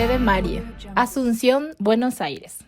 Sede María, Asunción, Buenos Aires.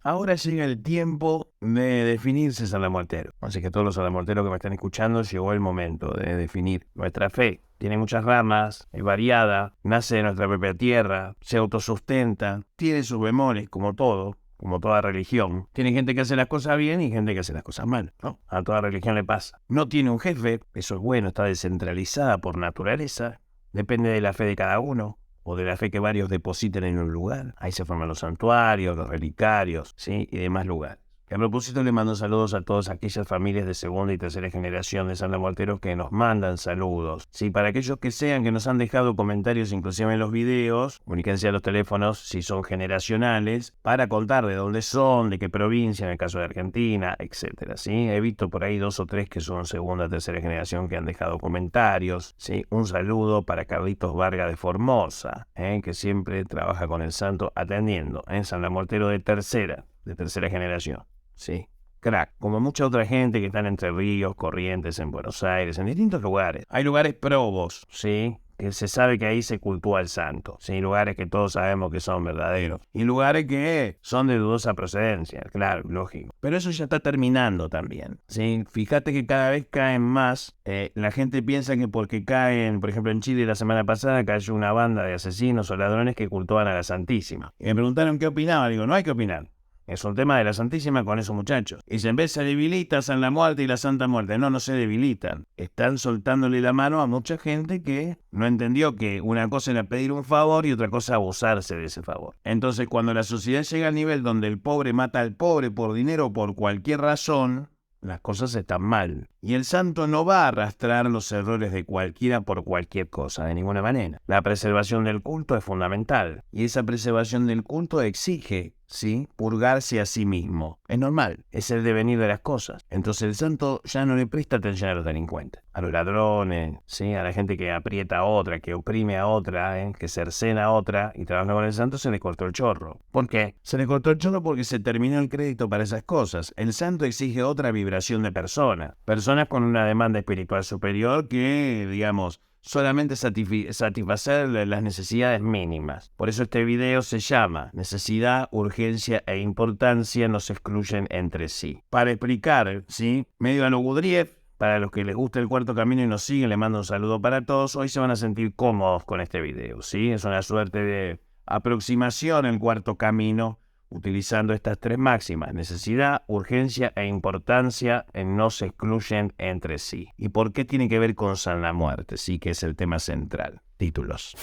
Ahora llega el tiempo de definirse salamortero. Así que todos los salamorteros que me están escuchando, llegó el momento de definir nuestra fe. Tiene muchas ramas, es variada, nace de nuestra propia tierra, se autosustenta, tiene sus bemoles como todo, como toda religión. Tiene gente que hace las cosas bien y gente que hace las cosas mal, ¿no? A toda religión le pasa. No tiene un jefe, eso es bueno, está descentralizada por naturaleza, depende de la fe de cada uno, o de la fe que varios depositen en un lugar. Ahí se forman los santuarios, los relicarios, ¿sí? Y demás lugares. A propósito, le mando saludos a todas aquellas familias de segunda y tercera generación de salamorteros que nos mandan saludos. Sí, para aquellos que sean que nos han dejado comentarios inclusive en los videos, comuníquense a los teléfonos si son generacionales, para contar de dónde son, de qué provincia, en el caso de Argentina, etcétera. ¿Sí? He visto por ahí 2 o 3 que son segunda o tercera generación que han dejado comentarios. ¿Sí? Un saludo para Carlitos Vargas de Formosa, que siempre trabaja con el santo atendiendo, salamortero de tercera generación. Sí, crack, como mucha otra gente que están entre Ríos, Corrientes, en Buenos Aires, en distintos lugares. Hay lugares probos, ¿sí? Que se sabe que ahí se cultúa al santo, ¿sí? Lugares que todos sabemos que son verdaderos. Y lugares que son de dudosa procedencia, claro, lógico. Pero eso ya está terminando también, ¿sí? Fíjate que cada vez caen más. La gente piensa que porque caen, por ejemplo en Chile la semana pasada cayó una banda de asesinos o ladrones que cultuaban a la Santísima. Y me preguntaron qué opinaba. Digo, no hay que opinar. Es un tema de la Santísima con esos muchachos. Y si en vez se debilita San la Muerte y la Santa Muerte, no se debilitan. Están soltándole la mano a mucha gente que no entendió que una cosa era pedir un favor y otra cosa abusarse de ese favor. Entonces, cuando la sociedad llega al nivel donde el pobre mata al pobre por dinero o por cualquier razón, las cosas están mal. Y el santo no va a arrastrar los errores de cualquiera por cualquier cosa, de ninguna manera. La preservación del culto es fundamental. Y esa preservación del culto exige, ¿sí?, purgarse a sí mismo. Es normal, es el devenir de las cosas. Entonces el santo ya no le presta atención a los delincuentes, a los ladrones, ¿sí?, a la gente que aprieta a otra, que oprime a otra, que cercena a otra, y trabaja con el santo, se le cortó el chorro. ¿Por qué? Se le cortó el chorro porque se terminó el crédito para esas cosas. El santo exige otra vibración de personas con una demanda espiritual superior que, digamos, solamente satisfacer las necesidades mínimas. Por eso este video se llama Necesidad, urgencia e importancia no se excluyen entre sí. Para explicar, ¿sí?, medio a lo Gurdjieff, para los que les gusta el cuarto camino y nos siguen, le mando un saludo para todos. Hoy se van a sentir cómodos con este video, ¿sí? Es una suerte de aproximación al cuarto camino, utilizando estas 3 máximas: necesidad, urgencia e importancia no se excluyen entre sí. ¿Y por qué tiene que ver con San la Muerte? Sí, que es el tema central. Títulos.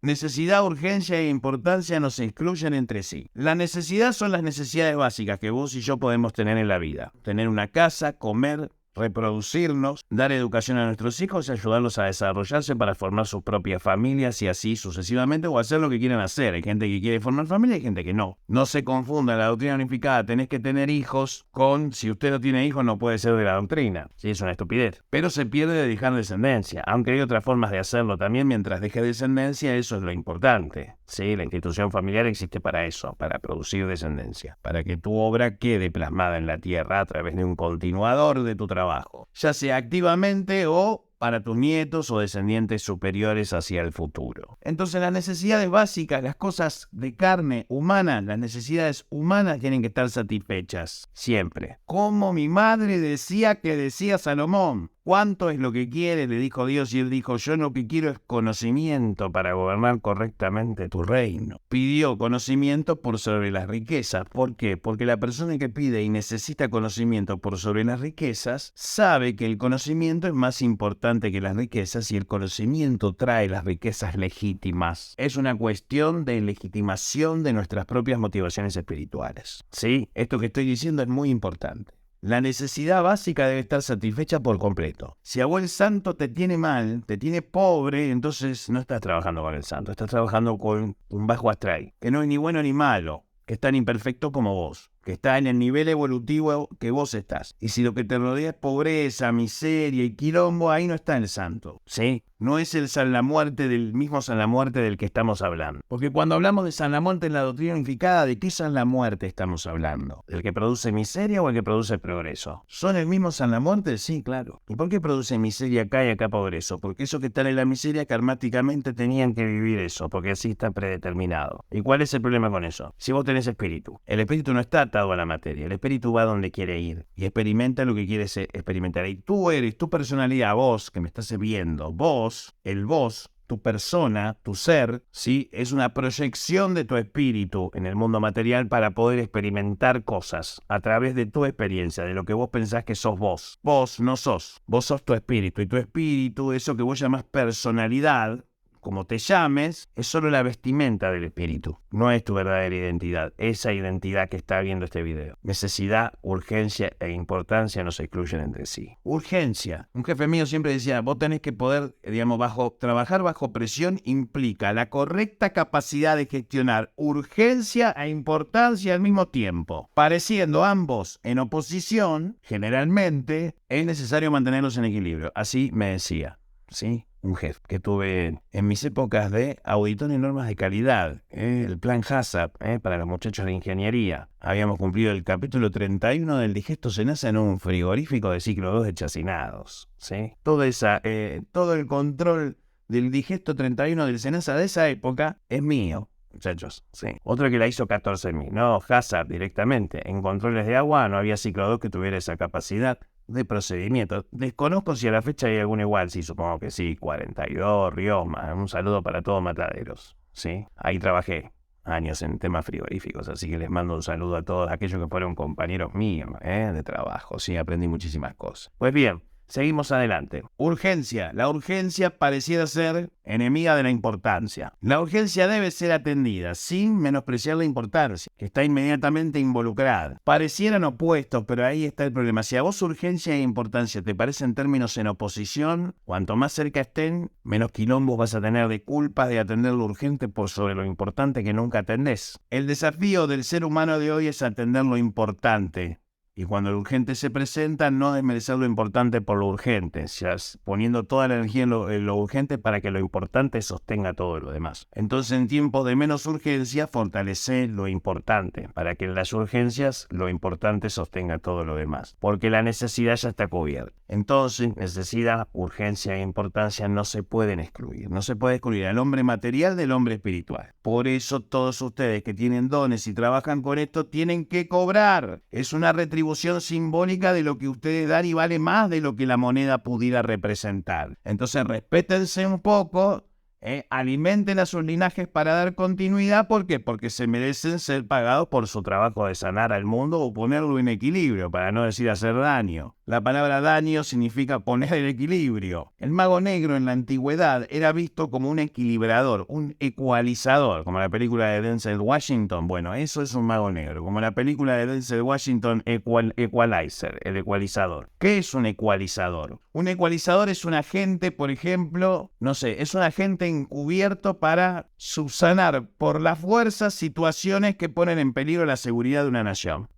Necesidad, urgencia e importancia no se excluyen entre sí. La necesidad son las necesidades básicas que vos y yo podemos tener en la vida. Tener una casa, comer, reproducirnos, dar educación a nuestros hijos y ayudarlos a desarrollarse para formar sus propias familias y así sucesivamente, o hacer lo que quieran hacer. Hay gente que quiere formar familia y hay gente que no. No se confunda la doctrina unificada, tenés que tener hijos con, si usted no tiene hijos no puede ser de la doctrina. Sí, es una estupidez. Pero se pierde de dejar descendencia, aunque hay otras formas de hacerlo también. Mientras deje descendencia, eso es lo importante. Sí, la institución familiar existe para eso, para producir descendencia, para que tu obra quede plasmada en la tierra a través de un continuador de tu trabajo, ya sea activamente o para tus nietos o descendientes superiores hacia el futuro. Entonces las necesidades básicas, las cosas de carne humana, las necesidades humanas tienen que estar satisfechas, siempre. Como mi madre decía Salomón, ¿cuánto es lo que quiere?, le dijo Dios, y él dijo, yo lo que quiero es conocimiento para gobernar correctamente tu reino. Pidió conocimiento por sobre las riquezas. ¿Por qué? Porque la persona que pide y necesita conocimiento por sobre las riquezas, sabe que el conocimiento es más importante que las riquezas y el conocimiento trae las riquezas legítimas. Es una cuestión de legitimación de nuestras propias motivaciones espirituales. ¿Sí? Esto que estoy diciendo es muy importante. La necesidad básica debe estar satisfecha por completo. Si a vos el santo te tiene mal, te tiene pobre, entonces no estás trabajando con el santo, estás trabajando con un bajo astral, que no es ni bueno ni malo, que es tan imperfecto como vos, que está en el nivel evolutivo que vos estás. Y si lo que te rodea es pobreza, miseria y quilombo, ahí no está el santo, ¿sí? No es el San la Muerte del mismo San la Muerte del que estamos hablando. Porque cuando hablamos de San la Muerte en la doctrina unificada, ¿de qué San la Muerte estamos hablando? ¿El que produce miseria o el que produce progreso? ¿Son el mismo San la Muerte? Sí, claro. ¿Y por qué produce miseria acá y acá progreso? Porque esos que están en la miseria karmáticamente tenían que vivir eso, porque así está predeterminado. ¿Y cuál es el problema con eso? Si vos tenés espíritu, el espíritu no está atado a la materia, el espíritu va donde quiere ir y experimenta lo que quiere experimentar. Y tú eres, tu personalidad, vos que me estás viendo, vos, el vos, tu persona, tu ser, ¿sí? Es una proyección de tu espíritu en el mundo material para poder experimentar cosas a través de tu experiencia, de lo que vos pensás que sos vos. Vos no sos, vos sos tu espíritu. Y tu espíritu, eso que vos llamás personalidad, como te llames, es solo la vestimenta del espíritu. No es tu verdadera identidad, esa identidad que está viendo este video. Necesidad, urgencia e importancia no se excluyen entre sí. Urgencia. Un jefe mío siempre decía, vos tenés que poder, trabajar bajo presión implica la correcta capacidad de gestionar urgencia e importancia al mismo tiempo. Pareciendo ambos en oposición, generalmente es necesario mantenerlos en equilibrio. Así me decía, ¿sí? Un jefe que tuve en mis épocas de auditor en normas de calidad, el plan HACCP para los muchachos de ingeniería. Habíamos cumplido el capítulo 31 del digesto SENASA en un frigorífico de ciclo 2 de chacinados, ¿sí? Todo el control del digesto 31 del SENASA de esa época es mío, muchachos, sí. Otro que la hizo 14.000, no HACCP directamente. En controles de agua no había ciclo 2 que tuviera esa capacidad de procedimiento. Desconozco si a la fecha hay alguno igual, sí, supongo que sí, 42, Rioma, un saludo para todos Mataderos, ¿sí? Ahí trabajé años en temas frigoríficos, así que les mando un saludo a todos aquellos que fueron compañeros míos, de trabajo, sí, aprendí muchísimas cosas. Pues bien, seguimos adelante. Urgencia. La urgencia pareciera ser enemiga de la importancia. La urgencia debe ser atendida sin menospreciar la importancia, que está inmediatamente involucrada. Parecieran opuestos, pero ahí está el problema. Si a vos urgencia e importancia te parecen términos en oposición, cuanto más cerca estén, menos quilombos vas a tener de culpas de atender lo urgente por sobre lo importante que nunca atendés. El desafío del ser humano de hoy es atender lo importante. Y cuando lo urgente se presenta, no desmerecer lo importante por lo urgente, poniendo toda la energía en lo urgente para que lo importante sostenga todo lo demás. Entonces, en tiempos de menos urgencia, fortalece lo importante, para que en las urgencias lo importante sostenga todo lo demás. Porque la necesidad ya está cubierta. Entonces, necesidad, urgencia e importancia no se pueden excluir. No se puede excluir al hombre material del hombre espiritual. Por eso, todos ustedes que tienen dones y trabajan con esto, tienen que cobrar. Es una retribución simbólica de lo que ustedes dan y vale más de lo que la moneda pudiera representar. Entonces respétense un poco, alimenten a sus linajes para dar continuidad. ¿Por qué? Porque se merecen ser pagados por su trabajo de sanar al mundo o ponerlo en equilibrio, para no decir hacer daño. La palabra daño significa poner el equilibrio. El mago negro en la antigüedad era visto como un equilibrador, un ecualizador, como la película de Denzel Washington. Bueno, eso es un mago negro, como la película de Denzel Washington, Equalizer, el ecualizador. ¿Qué es un ecualizador? Un ecualizador es un agente, por ejemplo, es un agente encubierto para subsanar por la fuerza situaciones que ponen en peligro la seguridad de una nación,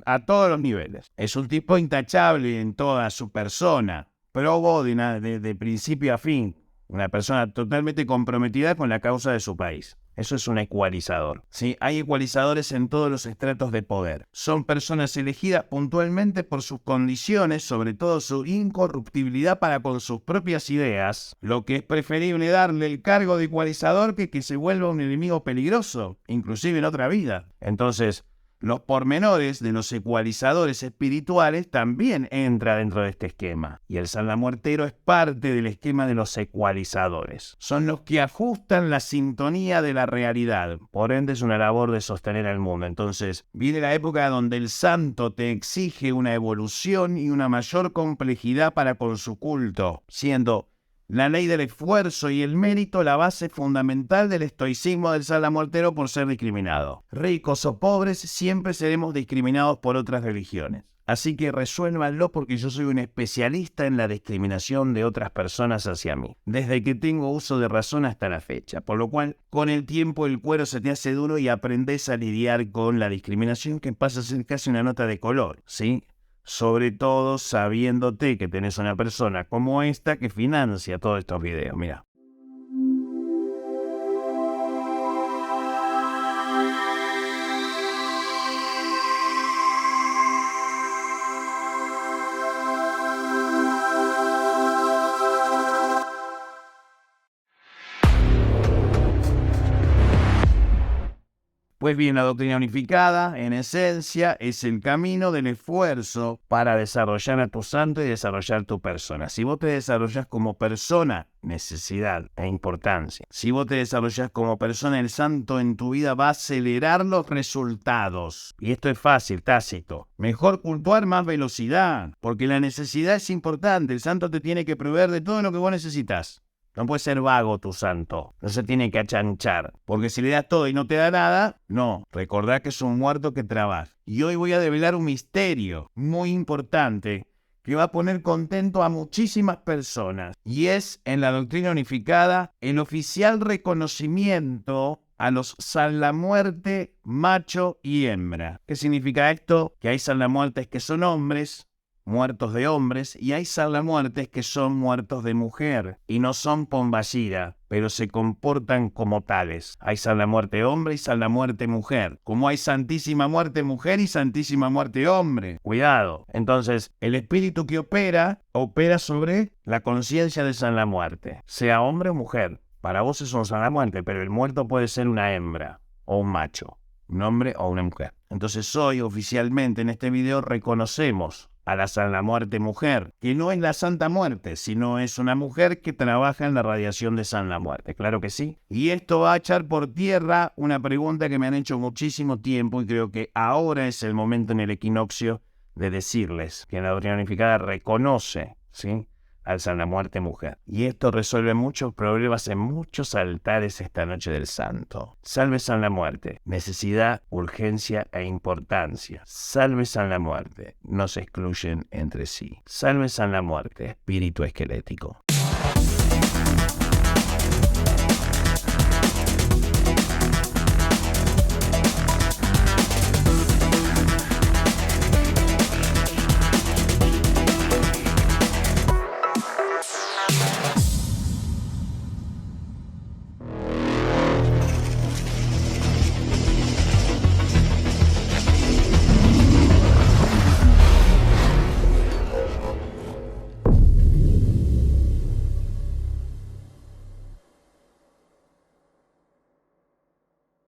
a todos los niveles. Es un tipo intachable en toda su persona, probo de principio a fin, una persona totalmente comprometida con la causa de su país. Eso es un ecualizador. ¿Sí? Hay ecualizadores en todos los estratos de poder. Son personas elegidas puntualmente por sus condiciones, sobre todo su incorruptibilidad para con sus propias ideas, lo que es preferible darle el cargo de ecualizador que se vuelva un enemigo peligroso, inclusive en otra vida. Entonces, los pormenores de los ecualizadores espirituales también entra dentro de este esquema. Y el salamuertero es parte del esquema de los ecualizadores. Son los que ajustan la sintonía de la realidad. Por ende, es una labor de sostener al mundo. Entonces, viene la época donde el santo te exige una evolución y una mayor complejidad para con su culto, siendo la ley del esfuerzo y el mérito la base fundamental del estoicismo del salamuertero por ser discriminado. Ricos o pobres, siempre seremos discriminados por otras religiones. Así que resuélvanlo porque yo soy un especialista en la discriminación de otras personas hacia mí, desde que tengo uso de razón hasta la fecha, por lo cual con el tiempo el cuero se te hace duro y aprendes a lidiar con la discriminación que pasa a ser casi una nota de color, ¿sí? Sobre todo sabiéndote que tenés una persona como esta que financia todos estos videos, mira. Pues bien, la doctrina unificada, en esencia, es el camino del esfuerzo para desarrollar a tu santo y desarrollar tu persona. Si vos te desarrollás como persona, necesidad e importancia. Si vos te desarrollás como persona, el santo en tu vida va a acelerar los resultados. Y esto es fácil, tácito. Mejor puntuar, más velocidad, porque la necesidad es importante. El santo te tiene que proveer de todo lo que vos necesitas. No puede ser vago tu santo, no se tiene que achanchar, porque si le das todo y no te da nada, no, recordá que es un muerto que trabaja. Y hoy voy a develar un misterio muy importante que va a poner contento a muchísimas personas, y es en la doctrina unificada el oficial reconocimiento a los salamuerte macho y hembra. ¿Qué significa esto? Que hay salamuertes que son hombres, muertos de hombres, y hay salamuertes que son muertos de mujer, y no son pombashira, pero se comportan como tales. Hay salamuerte hombre y salamuerte mujer, como hay santísima muerte mujer y santísima muerte hombre. Cuidado. Entonces, el espíritu que opera sobre la conciencia de salamuerte, sea hombre o mujer. Para vos es un salamuerte, pero el muerto puede ser una hembra o un macho, un hombre o una mujer. Entonces hoy oficialmente en este video reconocemos a la Santa Muerte mujer, que no es la Santa Muerte, sino es una mujer que trabaja en la radiación de Santa Muerte, claro que sí. Y esto va a echar por tierra una pregunta que me han hecho muchísimo tiempo y creo que ahora es el momento en el equinoccio de decirles que la doctrina unificada reconoce, ¿sí?, al Santa Muerte mujer. Y esto resuelve muchos problemas en muchos altares esta noche del santo. Salve Santa Muerte. Necesidad, urgencia e importancia. Salve Santa Muerte. No se excluyen entre sí. Salve Santa Muerte. Espíritu esquelético.